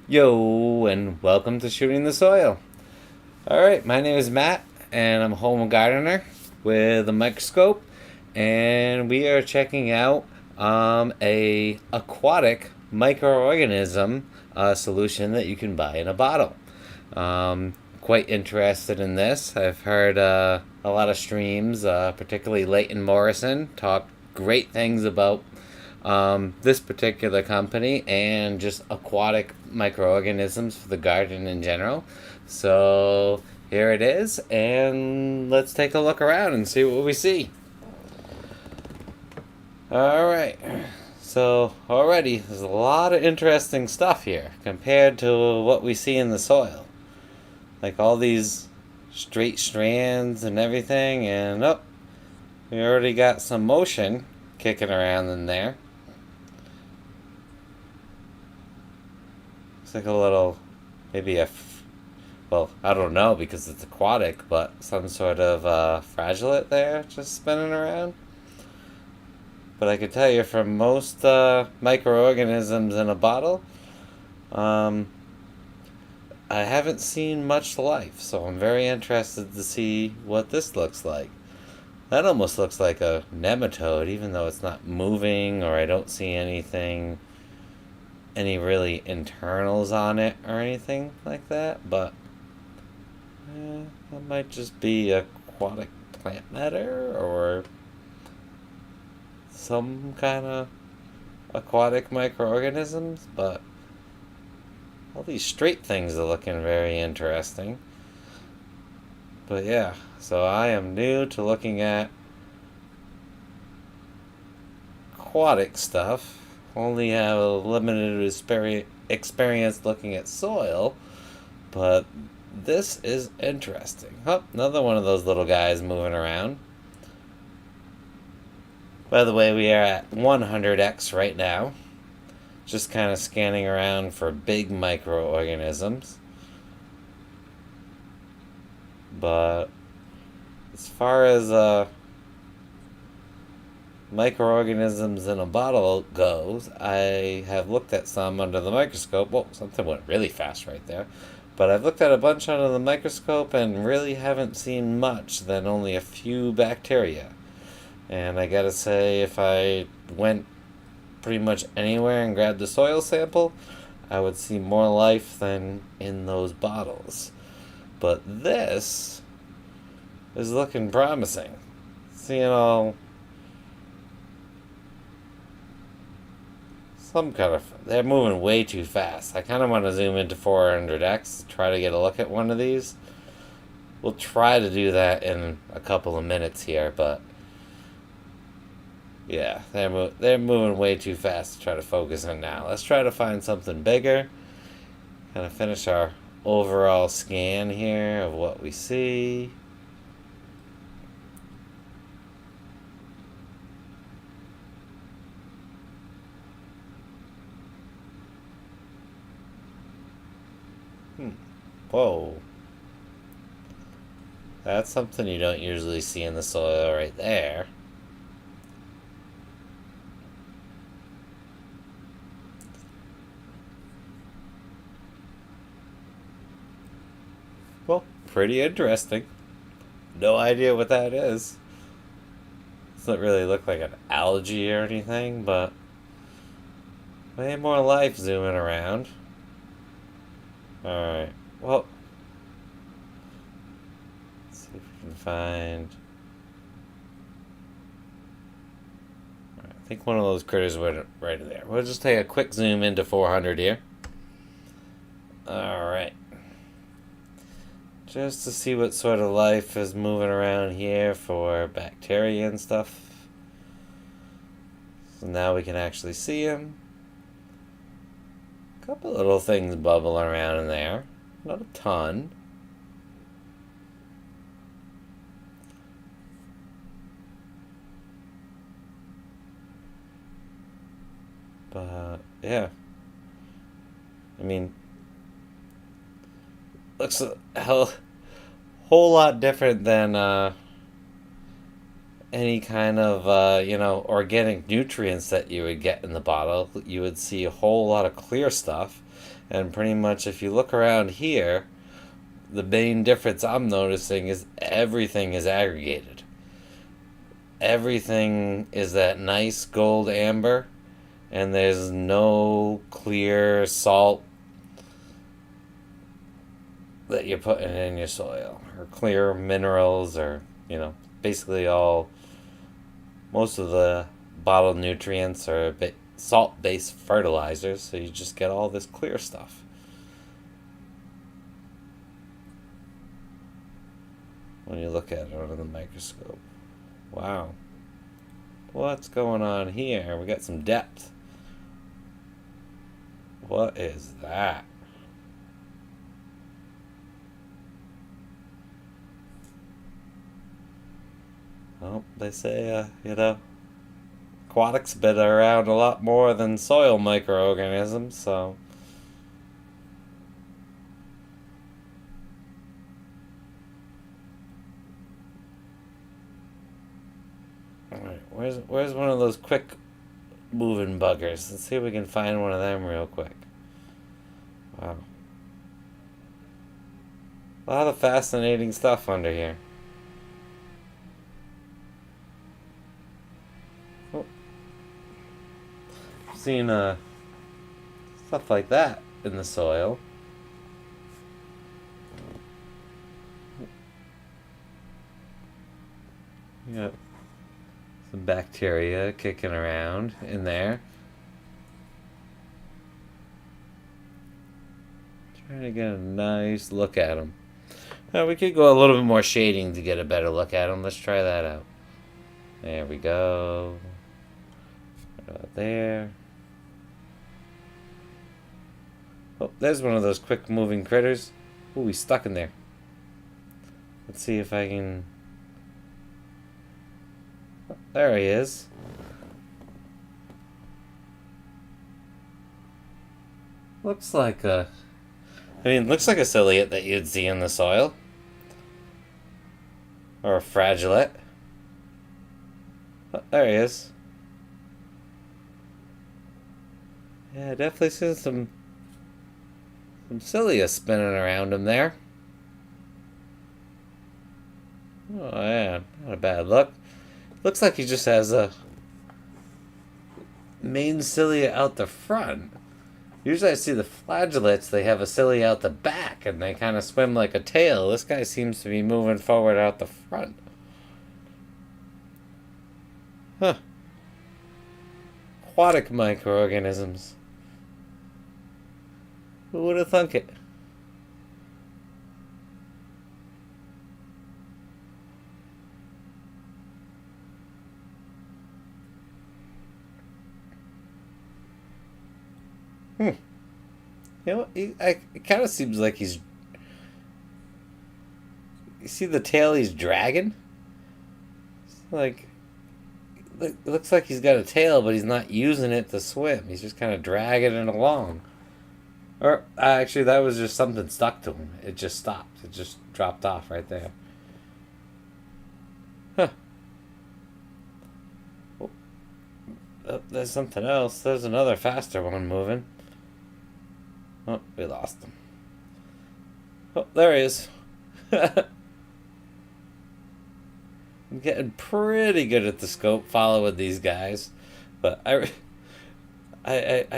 Yo, and welcome to Shooting the Soil. Alright, my name is Matt, and I'm a home gardener with a microscope, and we are checking out a aquatic microorganism solution that you can buy in a bottle. Quite interested in this. I've heard a lot of streams, particularly Leighton Morrison, talk great things about this particular company and just aquatic microorganisms for the garden in general. So here it is, and let's take a look around and see what we see. Alright, so already there's a lot of interesting stuff here compared to what we see in the soil. Like all these straight strands and everything, and we already got some motion kicking around in there. It's like a little, maybe well, I don't know because it's aquatic, but some sort of flagellate there just spinning around. But I can tell you from most microorganisms in a bottle, I haven't seen much life, so I'm very interested to see what this looks like. That almost looks like a nematode, even though it's not moving or I don't see any really internals on it or anything like that, but that might just be aquatic plant matter or some kind of aquatic microorganisms, but all these straight things are looking very interesting. But yeah, so I am new to looking at aquatic stuff. Only have a limited experience looking at soil, but this is interesting. Oh, another one of those little guys moving around. By the way, we are at 100x right now. Just kind of scanning around for big microorganisms. But as far as microorganisms in a bottle goes, I have looked at some under the microscope. Whoa, something went really fast right there. But I've looked at a bunch under the microscope and really haven't seen much than only a few bacteria. And I gotta say, if I went pretty much anywhere and grabbed a soil sample, I would see more life than in those bottles. But this is looking promising. Seeing all some kind of, they're moving way too fast. I kind of want to zoom into 400x, try to get a look at one of these. We'll try to do that in a couple of minutes here, but yeah, they're moving way too fast to try to focus in now. Let's try to find something bigger. Kind of finish our overall scan here of what we see. Whoa. That's something you don't usually see in the soil right there. Well, pretty interesting. No idea what that is. Doesn't really look like an algae or anything, but way more life zooming around. Alright, well, let's see if we can find. Alright, I think one of those critters went right there. We'll just take a quick zoom into 400 here. Alright. Just to see what sort of life is moving around here for bacteria and stuff. So now we can actually see them. A couple little things bubbling around in there. Not a ton. But yeah. I mean, looks a whole lot different than any kind of organic nutrients that you would get in the bottle. You would see a whole lot of clear stuff, And pretty much if you look around here, the main difference I'm noticing is everything is aggregated. Everything is that nice gold amber, and there's no clear salt that you're putting in your soil, or clear minerals, or, basically most of the bottled nutrients are salt-based fertilizers, so you just get all this clear stuff. When you look at it under the microscope. Wow. What's going on here? We got some depth. What is that? Well, they say, aquatic's been around a lot more than soil microorganisms, so. Alright, where's one of those quick moving buggers? Let's see if we can find one of them real quick. Wow. A lot of fascinating stuff under here. Oh. I've seen stuff like that in the soil. Yep. Some bacteria kicking around in there. Trying to get a nice look at them. We could go a little bit more shading to get a better look at them. Let's try that out. There we go. Right about there. Oh, there's one of those quick moving critters. Ooh, he's stuck in there. Let's see if I can... Oh, there he is. Looks like a ciliate that you'd see in the soil. Or a flagellate. Oh, there he is. Yeah, definitely seeing some cilia spinning around him there. Oh yeah, not a bad look. Looks like he just has a main cilia out the front. Usually I see the flagellates, they have a cilia out the back and they kind of swim like a tail. This guy seems to be moving forward out the front. Huh. Aquatic microorganisms. Who would have thunk it? You know, it kind of seems like he's... You see the tail he's dragging? It's like... It looks like he's got a tail, but he's not using it to swim. He's just kind of dragging it along. Or, actually, that was just something stuck to him. It just stopped. It just dropped off right there. Huh. Oh, there's something else. There's another faster one moving. Oh, we lost him. Oh, there he is. I'm getting pretty good at the scope following these guys. But I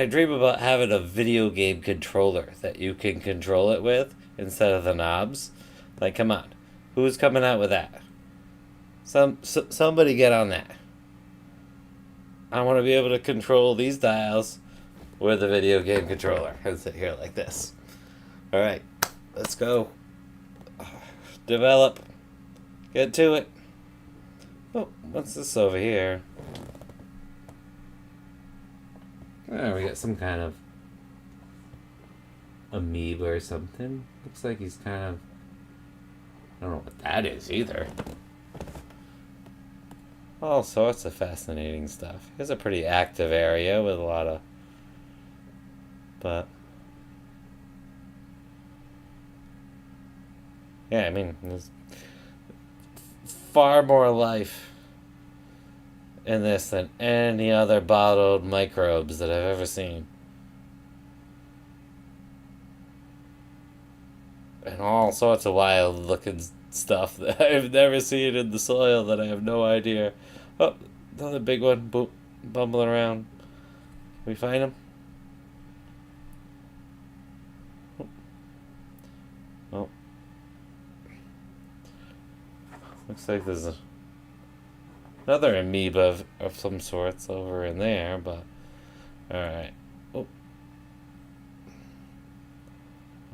dream about having a video game controller that you can control it with instead of the knobs. Like, come on. Who's coming out with that? Somebody get on that. I want to be able to control these dials with a video game controller and sit here like this. Alright, let's go. Develop. Get to it. Oh, what's this over here? Oh, we got some kind of amoeba or something. Looks like he's kind of... I don't know what that is either. All sorts of fascinating stuff. It's a pretty active area with a lot of... But... Yeah, I mean, there's far more life in this than any other bottled microbes that I've ever seen. and all sorts of wild looking stuff that I've never seen in the soil that I have no idea. Oh, another big one, bumbling around. Can we find him? Oh, looks like there's another amoeba of some sorts over in there, but alright. Oh,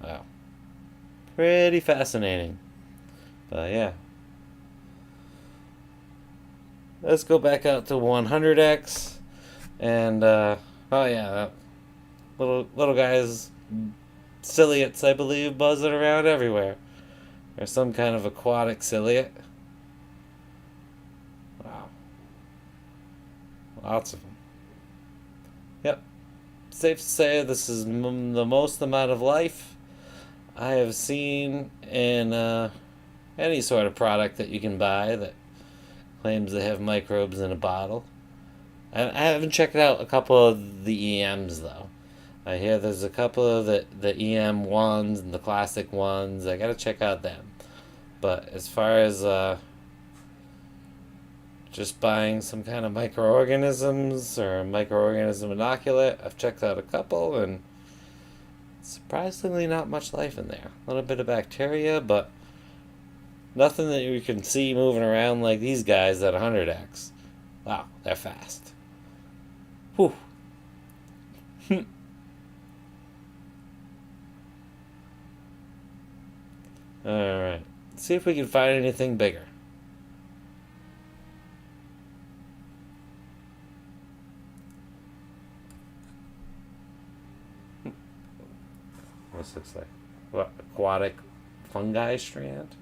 wow. Pretty fascinating. But yeah. Let's go back out to 100x. And, oh yeah, that little guys, ciliates, I believe, buzzing around everywhere. There's some kind of aquatic ciliate. Wow. Lots of them. Yep. Safe to say this is the most amount of life I have seen in any sort of product that you can buy that claims they have microbes in a bottle. I haven't checked out a couple of the EMs though. I hear there's a couple of the EM ones and the classic ones. I gotta check out them. But as far as just buying some kind of microorganisms or microorganism inoculate, I've checked out a couple and surprisingly not much life in there. A little bit of bacteria, but nothing that you can see moving around like these guys at 100x. Wow, they're fast. Whew. Alright. Let's see if we can find anything bigger. This looks like what, aquatic fungi strand?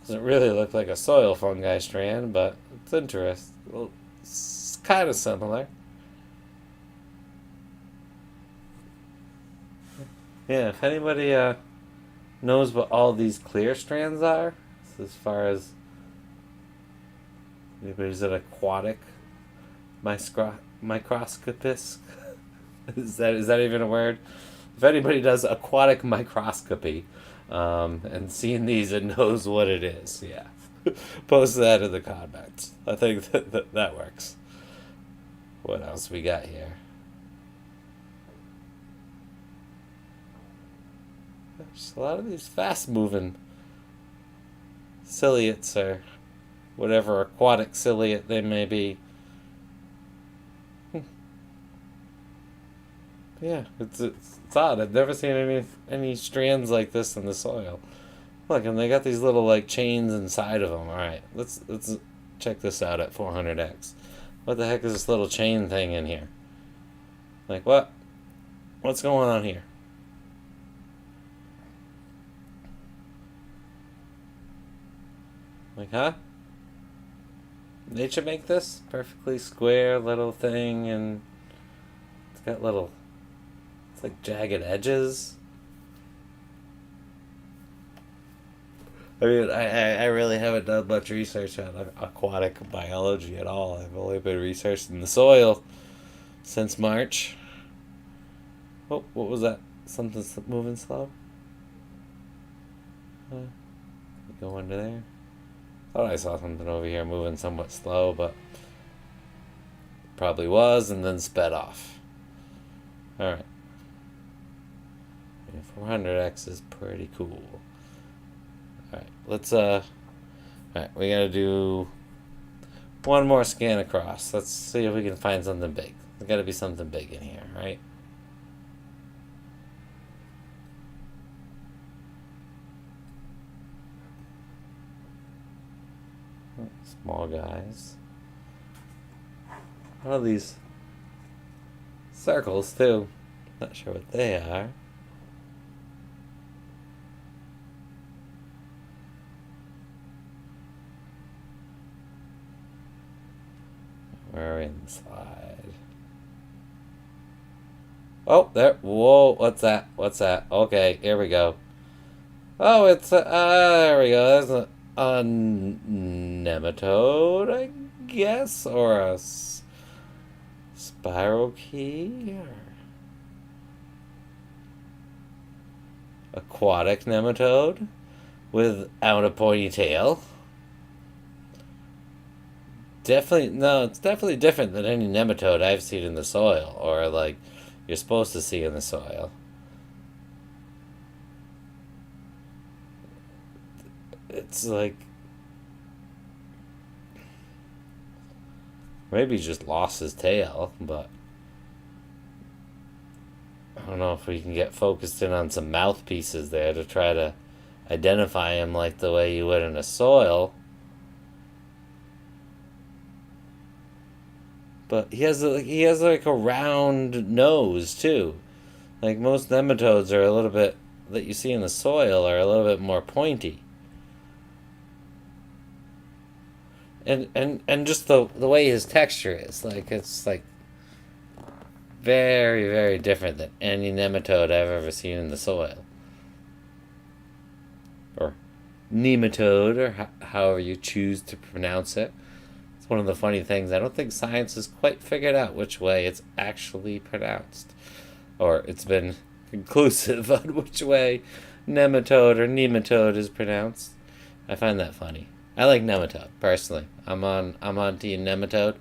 Doesn't really look like a soil fungi strand, but it's interesting. Well, it's kind of similar. Yeah, if anybody knows what all these clear strands are, as far as anybody's an aquatic microscopist, is that even a word? If anybody does aquatic microscopy, and seeing these and knows what it is, yeah, post that in the comments. I think that works. What else we got here? There's a lot of these fast-moving ciliates or whatever aquatic ciliate they may be. Yeah, it's odd. I've never seen any strands like this in the soil. Look, and they got these little like chains inside of them. All right, let's check this out at 400x. What the heck is this little chain thing in here? Like what? What's going on here? Like, huh? Nature make this perfectly square little thing, and it's got little, it's like jagged edges. I mean, I really haven't done much research on aquatic biology at all. I've only been researching the soil since March. Oh, what was that? Something moving slow? Go under there. Thought I saw something over here moving somewhat slow, but probably was, and then sped off. Alright. 400x is pretty cool. Alright, let's, alright, we gotta do one more scan across. Let's see if we can find something big. There's gotta be something big in here, right? Small guys. What are these circles too? Not sure what they are. We're inside. Oh, there. Whoa, what's that? What's that? Okay, here we go. Oh, it's there we go. That's a nematode, I guess, or a spiral key. aquatic nematode without a pointy tail. Definitely, no, it's definitely different than any nematode I've seen in the soil, or like you're supposed to see in the soil. It's like maybe he just lost his tail, but I don't know if we can get focused in on some mouthpieces there to try to identify him like the way you would in a soil. But he has like a round nose too. Like most nematodes are a little bit that you see in the soil are a little bit more pointy. And just the way his texture is, like it's like very, very different than any nematode I've ever seen in the soil. Or nematode, or however you choose to pronounce it. It's one of the funny things. I don't think science has quite figured out which way it's actually pronounced. Or it's been conclusive on which way nematode or nematode is pronounced. I find that funny. I like nematode, personally. I'm on team nematode.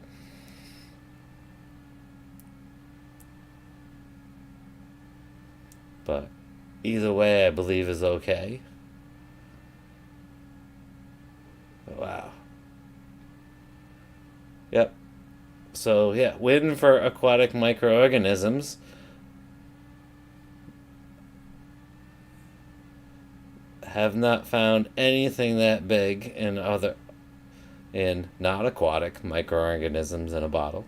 But either way I believe is okay. Wow. Yep. So yeah, win for aquatic microorganisms. Have not found anything that big in not aquatic microorganisms in a bottle.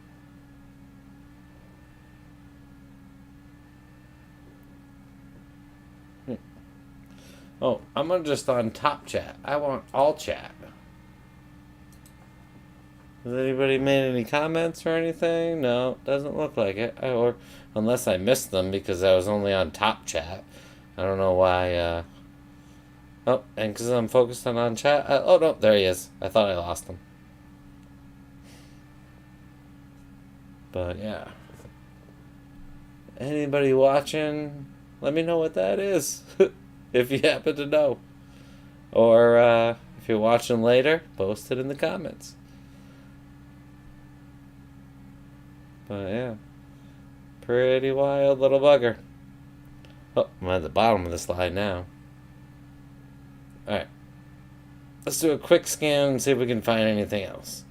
Oh, I'm just on top chat. I want all chat. Has anybody made any comments or anything? No, doesn't look like it. Or unless I missed them because I was only on top chat. I don't know why. Oh, and because I'm focused on chat. Oh no, there he is. I thought I lost him. But yeah. Anybody watching? Let me know what that is. If you happen to know. Or if you're watching later, post it in the comments. But yeah. Pretty wild little bugger. Oh, I'm at the bottom of the slide now. Alright. Let's do a quick scan and see if we can find anything else.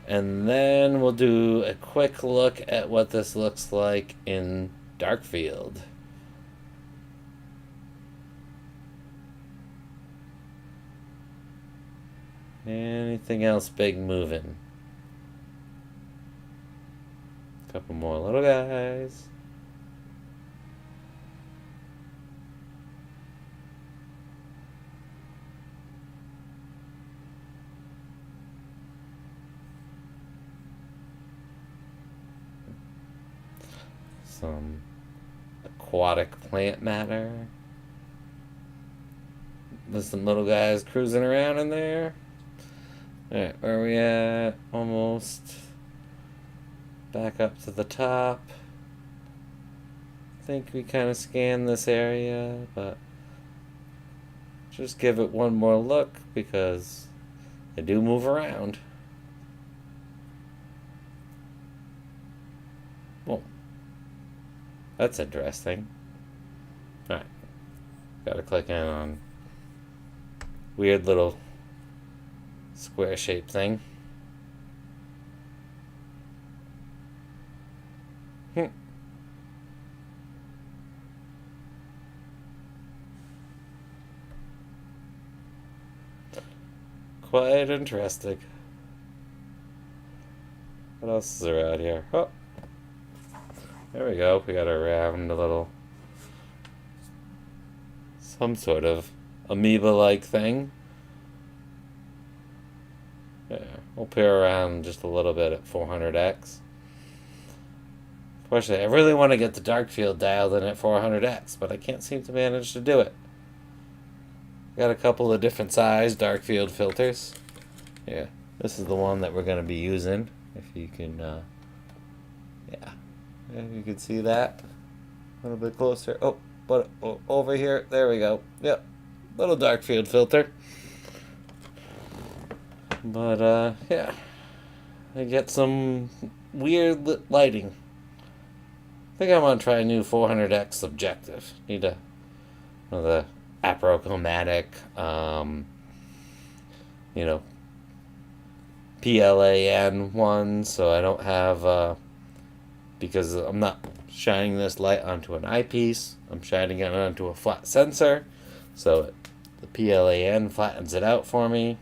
And then we'll do a quick look at what this looks like in Darkfield. Anything else big moving? Couple more little guys. Some aquatic plant matter. There's some little guys cruising around in there. Alright, where are we at? Almost back up to the top. I think we kind of scanned this area, but just give it one more look because they do move around. Well, that's interesting. Alright, gotta click in on weird little square shaped thing. Quite interesting. What else is around here? Oh, there we go. We got a round little, some sort of amoeba-like thing. Yeah, we'll play around just a little bit at 400x. Unfortunately, I really want to get the Darkfield dialed in at 400x, but I can't seem to manage to do it. Got a couple of different size Darkfield filters. Yeah, this is the one that we're going to be using. If you can, yeah, if you can see that a little bit closer. Oh, But over here, there we go. Yep, little Darkfield filter. But yeah, I get some weird lighting. I think I want to try a new 400x objective. Need a one of the aprochromatic, you know, PLAN ones, so I don't have because I'm not shining this light onto an eyepiece. I'm shining it onto a flat sensor, so the PLAN flattens it out for me.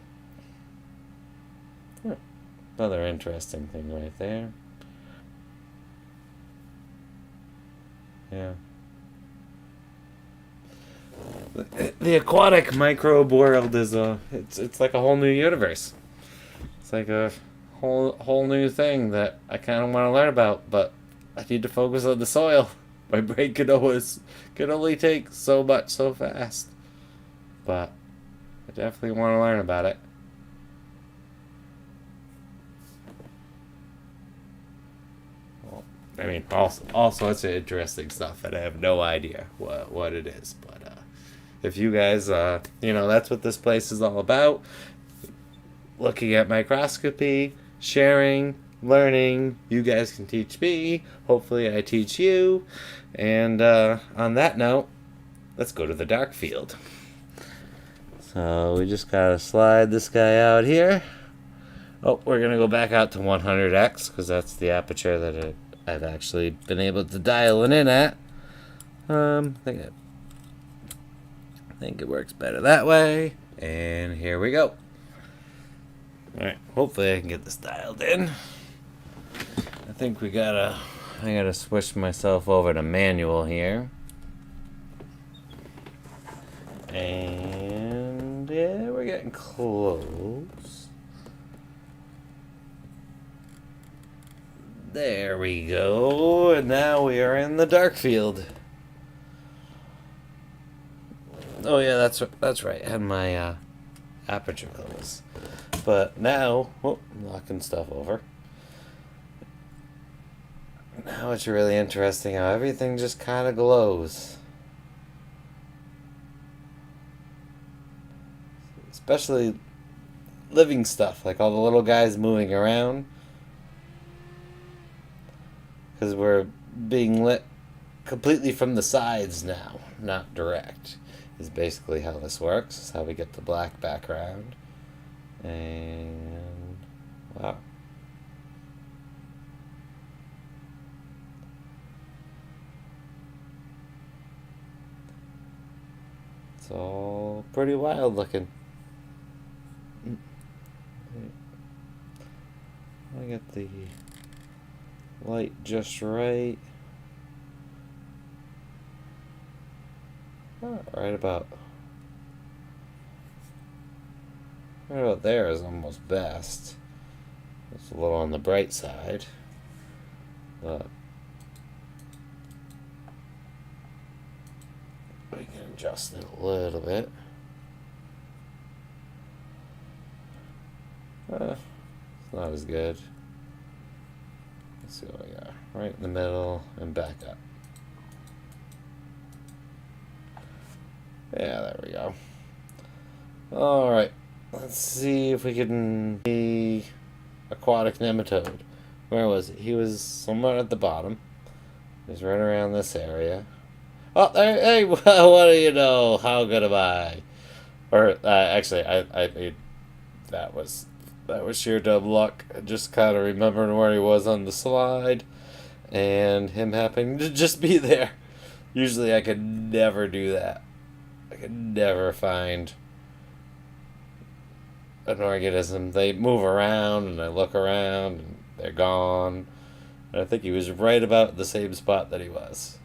Another interesting thing right there. Yeah. The aquatic microbe world is it's like a whole new universe. It's like a whole new thing that I kind of want to learn about, but I need to focus on the soil. My brain can only take so much so fast. But I definitely want to learn about it. Well, I mean, all sorts of interesting stuff, and I have no idea what it is. But if you guys, that's what this place is all about. Looking at microscopy, sharing, learning. You guys can teach me. Hopefully, I teach you. And on that note, let's go to the Darkfield. So we just gotta slide this guy out here. Oh, we're gonna go back out to 100x because that's the aperture that I've actually been able to dial it in at. I think it works better that way. And here we go. Alright, hopefully I can get this dialed in. I think I gotta switch myself over to manual here. And yeah, we're getting close. There we go. And now we are in the Darkfield. Oh yeah, that's right. I had my aperture closed. But now, I'm knocking stuff over. Now it's really interesting how everything just kind of glows. Especially living stuff, like all the little guys moving around. Because we're being lit completely from the sides now, not direct. Is basically how this works. Is how we get the black background. And wow. It's all pretty wild looking. I get the light just right. Right about there is almost best. It's a little on the bright side, but we can adjust it a little bit. It's not as good. Let's see what we got. Right in the middle and back up. Yeah, there we go. Alright, let's see if we can see Aquatic Nematode. Where was it? He was somewhere at the bottom. He's right around this area. Oh, there, hey, what do you know? How good am I? Or, actually, I that was sheer dumb luck. I just kind of remembered where he was on the slide, and him happening to just be there. Usually I could never do that. I could never find an organism. They move around, and I look around, and they're gone. And I think he was right about the same spot that he was.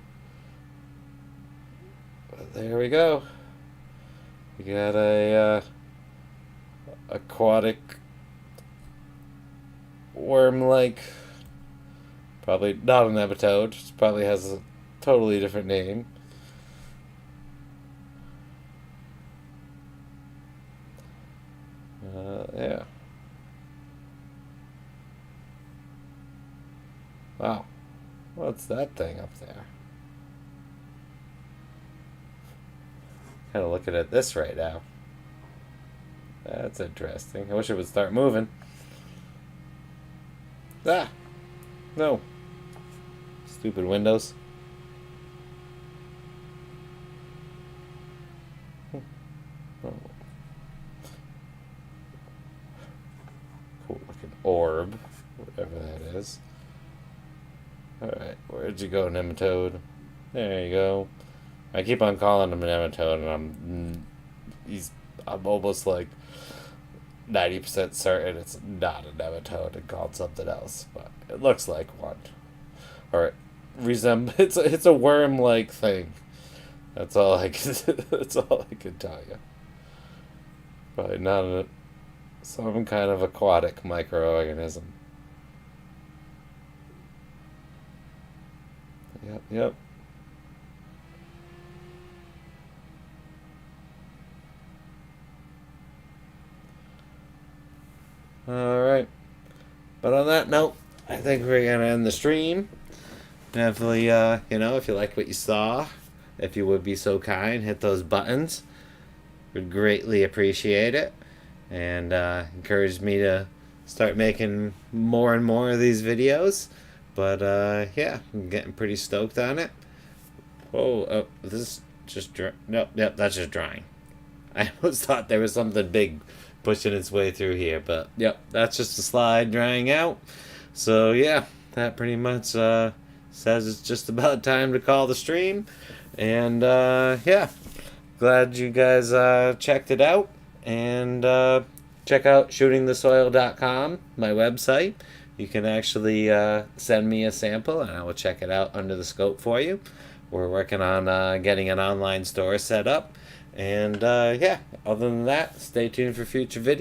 But there we go. We got a aquatic worm-like, probably not a nematode. It probably has a totally different name. Yeah. Wow. What's that thing up there? Kind of looking at this right now. That's interesting. I wish it would start moving. Ah! No. Stupid windows. Oh. Cool looking orb. Whatever that is. Alright, where'd you go, Nematode? There you go. I keep on calling him a Nematode, and I'm almost like 90% certain it's not a nematode and called something else, but it looks like one. Or it's a worm-like thing. That's all I can tell you. Probably not some kind of aquatic microorganism. Yep. Alright. But on that note, I think we're going to end the stream. Definitely, if you like what you saw, if you would be so kind, hit those buttons. Would greatly appreciate it. And encourage me to start making more and more of these videos. But, I'm getting pretty stoked on it. Oh, this is just... Nope, that's just drying. I almost thought there was something big pushing its way through here, but yep, that's just a slide drying out. So yeah, that pretty much says it's just about time to call the stream. And glad you guys checked it out. And check out shootingthesoil.com, my website. You can actually send me a sample and I will check it out under the scope for you. We're working on getting an online store set up. And other than that, stay tuned for future videos.